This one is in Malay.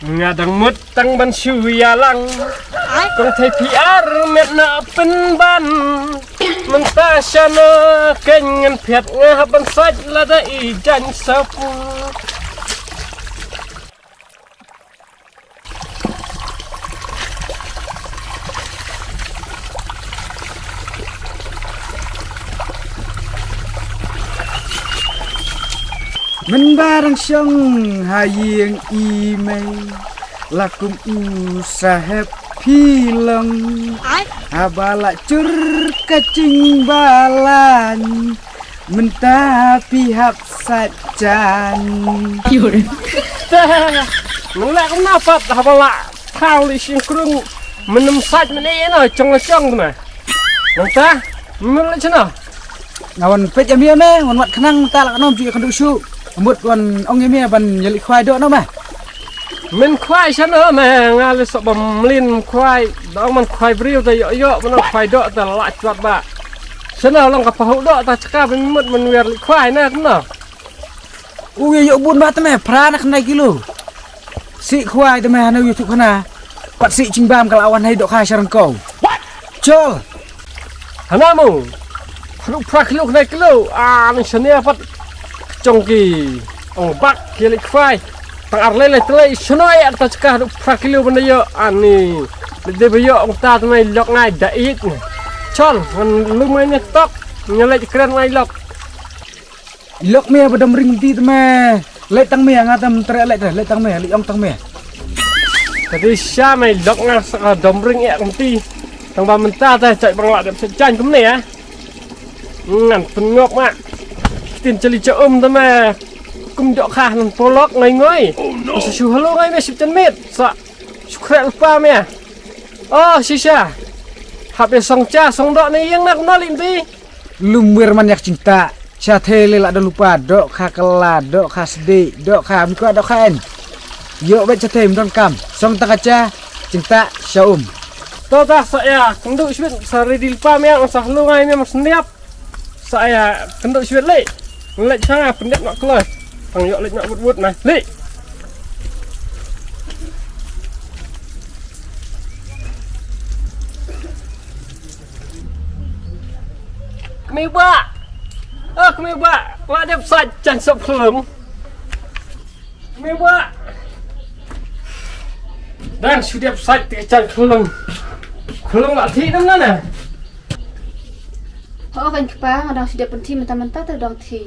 ngadang mut tang ban shuya lang kong thay PR met na pen ban menta shana kengan phet nga ban saj la da I jan sapu Mình bareng syong hayeng imei lakum usahep film abala cur kacing balan menta pihak sajan melak nafat habala khao li sing krung menem saj mene no chong syong ma menta melak chana ngawan pet amia me ngon mat khnang ta lak nom pi kan dusu mut kon ong amia ban yali khwai do no ma mình khoai chana ma ngal so bam lin khoai dong man khoai briu ta yo yo man khoai do ta la chwat ba chana long ka pahu do ta chaka ben mut man wer li khoai na no uye yo bun ba ta me pra nak nai kilo si khwai ta me na youtube khana pat si cingbam kal awan hai do kha sarang ko chol hanamu lu prak lu nai kilo mình chania pat trong kỳ ông bak kia li khoai tang ar lele tlei snoi ar ta chaka du prakilo benda yo ani de yo ông ta mai lok ngai da it chol man lu mai ne tok nyale keren ngai lok lok me badam ring ti ta me le tang me ngatam tre le tang me li ong tang me tadi sha mai lok ngai sa dom ring ya ti tang ba menta ta chạy bằng lại dem chan kum ne ya ngan pengok mak tin chali cha ta me kum dok kha nan polok ngai ngoi su halo ngai me 10 met sa sukre lupa me sisa hape song cha song dok ni yang nak nolim ti lumir man yak cinta cha thele la do lupa do kha kala do kha sdi do kha mi ko do kha en yo bet cha them don kam song ta kaca cinta saum to ta saya kenduk swit sari dilpa me sa halo ngai me sniap saya kenduk swit le lek cha pendek nak kelas Thằng nhọ lệch nhọ vụt này, lị. Kami ba? Kami ba? Wah đẹp sạch chẳng sập khửm. Kami ba? Đang suy đẹp sạch thì chẳng khửm. Khửm là thị lắm đó nè. Họ vành ba đang suy đẹp bên thi mà ta mentah terdong thi.